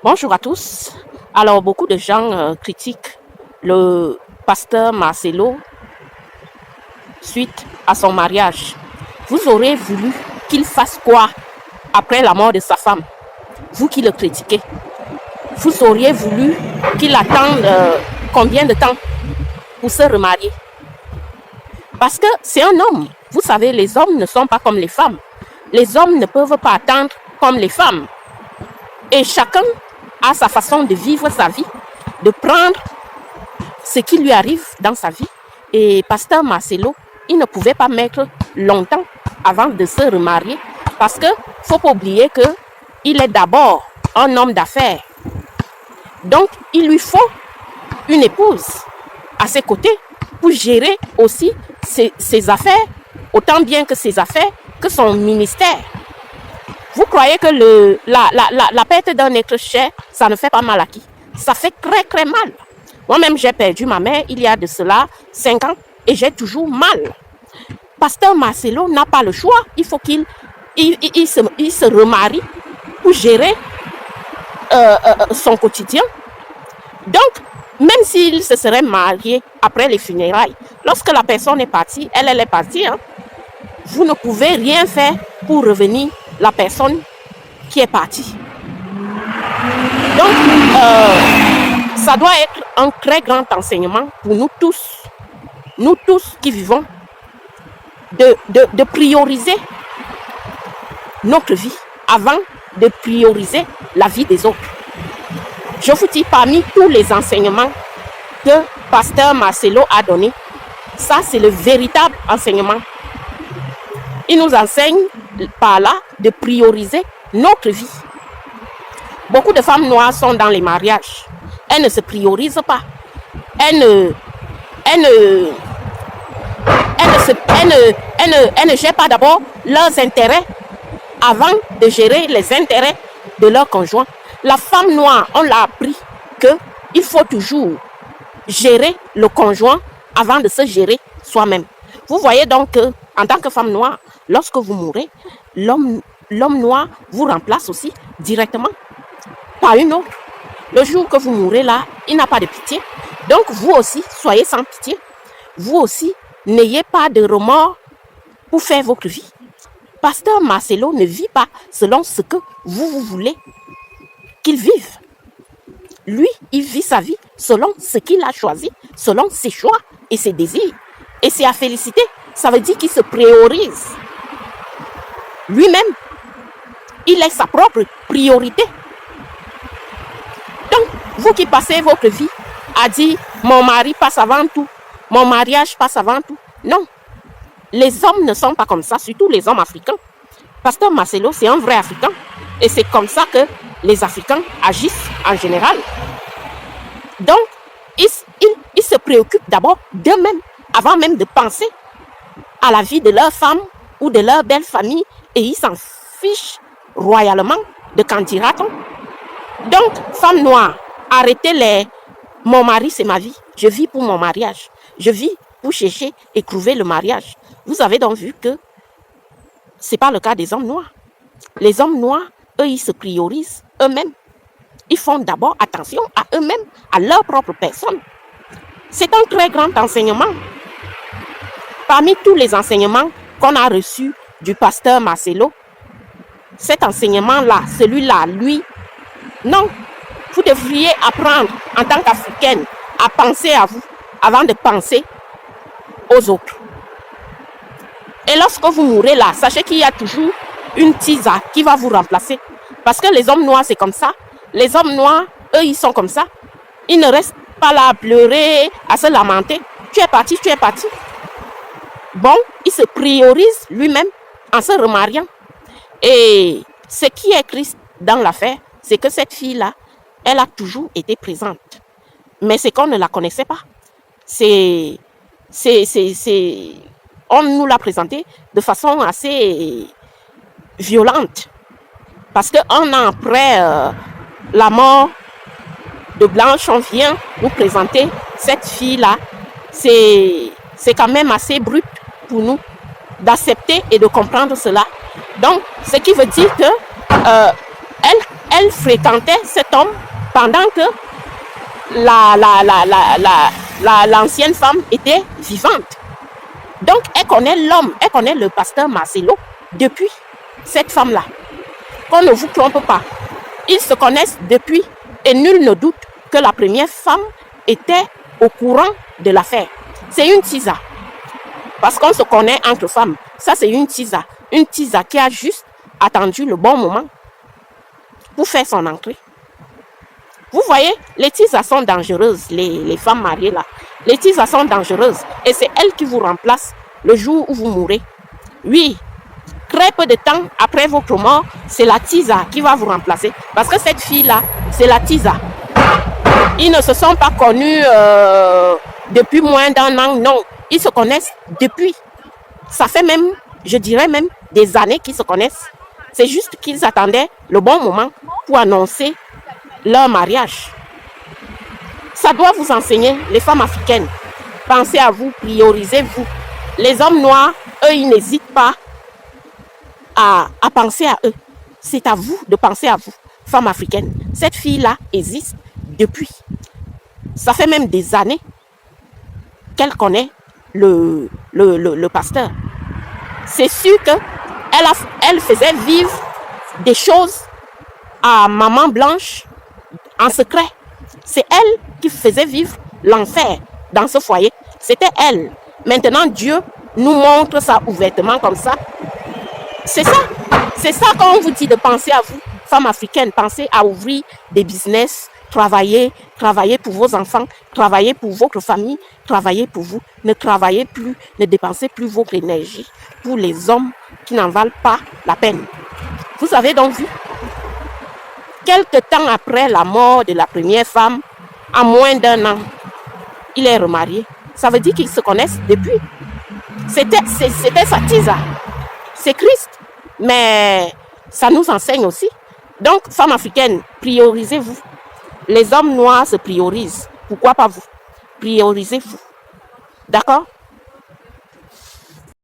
Bonjour à tous. Alors, beaucoup de gens critiquent le pasteur Marcelo suite à son mariage. Vous aurez voulu qu'il fasse quoi après la mort de sa femme? Vous qui le critiquez. Vous auriez voulu qu'il attende combien de temps pour se remarier? Parce que c'est un homme. Vous savez, les hommes ne sont pas comme les femmes. Les hommes ne peuvent pas attendre comme les femmes. Et chacun a sa façon de vivre sa vie, de prendre ce qui lui arrive dans sa vie. Et pasteur Marcelo, il ne pouvait pas mettre longtemps avant de se remarier parce que faut pas oublier que il est d'abord un homme d'affaires. Donc, il lui faut une épouse à ses côtés pour gérer aussi ses affaires, autant bien que ses affaires, que son ministère. Vous croyez que la perte d'un être cher, ça ne fait pas mal à qui? Ça fait très très mal. Moi-même, j'ai perdu ma mère il y a de cela 5 ans et j'ai toujours mal. Pasteur Marcelo n'a pas le choix. Il faut qu'il se remarie pour gérer son quotidien. Donc, même s'il se serait marié après les funérailles, lorsque la personne est partie, elle est partie, hein, vous ne pouvez rien faire pour revenir la personne qui est partie. Donc, ça doit être un très grand enseignement pour nous tous qui vivons, de prioriser notre vie avant de prioriser la vie des autres. Je vous dis, parmi tous les enseignements que pasteur Marcelo a donné, ça c'est le véritable enseignement. Il nous enseigne par là de prioriser notre vie. Beaucoup de femmes noires sont dans les mariages. Elles ne se priorisent pas. Elles ne gèrent pas d'abord leurs intérêts avant de gérer les intérêts de leur conjoint. La femme noire, on l'a appris qu'il faut toujours gérer le conjoint avant de se gérer soi-même. Vous voyez donc que, en tant que femme noire, lorsque vous mourrez, l'homme noir vous remplace aussi directement par une autre. Le jour que vous mourrez là, il n'a pas de pitié. Donc vous aussi, soyez sans pitié. Vous aussi, n'ayez pas de remords pour faire votre vie. Pasteur Marcelo ne vit pas selon ce que vous voulez qu'il vive. Lui, il vit sa vie selon ce qu'il a choisi, selon ses choix et ses désirs. Et c'est à féliciter. Ça veut dire qu'il se priorise. Lui-même, il est sa propre priorité. Donc, vous qui passez votre vie à dire « mon mari passe avant tout, mon mariage passe avant tout », non. Les hommes ne sont pas comme ça, surtout les hommes africains. Pasteur Marcelo, c'est un vrai Africain. Et c'est comme ça que les Africains agissent en général. Donc, ils se préoccupent d'abord d'eux-mêmes, avant même de penser à la vie de leur femme ou de leur belle famille. Et ils s'en fichent royalement de quand dira-t-on. Donc, femmes noires, arrêtez les « mon mari c'est ma vie, je vis pour mon mariage, je vis pour chercher et trouver le mariage ». Vous avez donc vu que ce n'est pas le cas des hommes noirs. Les hommes noirs, eux, ils se priorisent eux-mêmes. Ils font d'abord attention à eux-mêmes, à leur propre personne. C'est un très grand enseignement. Parmi tous les enseignements qu'on a reçus du pasteur Marcelo, cet enseignement-là, celui-là, lui, non. Vous devriez apprendre en tant qu'Africaine à penser à vous avant de penser aux autres. Et lorsque vous mourrez là, sachez qu'il y a toujours une tisa qui va vous remplacer. Parce que les hommes noirs, c'est comme ça. Les hommes noirs, eux, ils sont comme ça. Ils ne restent pas là à pleurer, à se lamenter. Tu es parti, tu es parti. Bon, il se priorise lui-même en se remariant. Et ce qui est triste dans l'affaire, c'est que cette fille-là, elle a toujours été présente. Mais c'est qu'on ne la connaissait pas. On nous l'a présentée de façon assez violente. Parce qu'un an après la mort de Blanche, on vient nous présenter cette fille-là. C'est quand même assez brut pour nous d'accepter et de comprendre cela. Donc, ce qui veut dire que Elle fréquentait cet homme pendant que l'ancienne femme était vivante. Donc, elle connaît l'homme, elle connaît le pasteur Marcelo depuis cette femme-là. Qu'on ne vous trompe pas. Ils se connaissent depuis et nul ne doute que la première femme était au courant de l'affaire. C'est une tisa. Parce qu'on se connaît entre femmes. Ça, c'est une tisa. Une tisa qui a juste attendu le bon moment pour faire son entrée. Vous voyez, les tisas sont dangereuses, les femmes mariées là. Les tisas sont dangereuses et c'est elles qui vous remplacent le jour où vous mourrez. Oui, très peu de temps après votre mort, c'est la tisa qui va vous remplacer. Parce que cette fille-là, c'est la tisa. Ils ne se sont pas connus depuis moins d'un an, non. Ils se connaissent depuis. Ça fait même, je dirais même, des années qu'ils se connaissent. C'est juste qu'ils attendaient le bon moment pour annoncer leur mariage. Ça doit vous enseigner, les femmes africaines. Pensez à vous, priorisez-vous. Les hommes noirs, eux, ils n'hésitent pas à penser à eux. C'est à vous de penser à vous, femmes africaines. Cette fille-là existe depuis. Ça fait même des années qu'elle connaît le pasteur. C'est sûr qu'elle faisait vivre des choses à Maman Blanche en secret. C'est elle qui faisait vivre l'enfer dans ce foyer. C'était elle. Maintenant, Dieu nous montre ça ouvertement comme ça. C'est ça. C'est ça qu'on vous dit de penser à vous, femmes africaines. Pensez à ouvrir des business, travailler pour vos enfants, travailler pour votre famille, travailler pour vous. Ne travaillez plus, ne dépensez plus votre énergie pour les hommes qui n'en valent pas la peine. Vous avez donc vu? Quelque temps après la mort de la première femme, en moins d'un an, il est remarié. Ça veut dire qu'ils se connaissent depuis. C'était sa tisa. C'est Christ. Mais ça nous enseigne aussi. Donc, femmes africaines, priorisez-vous. Les hommes noirs se priorisent. Pourquoi pas vous? Priorisez-vous. D'accord?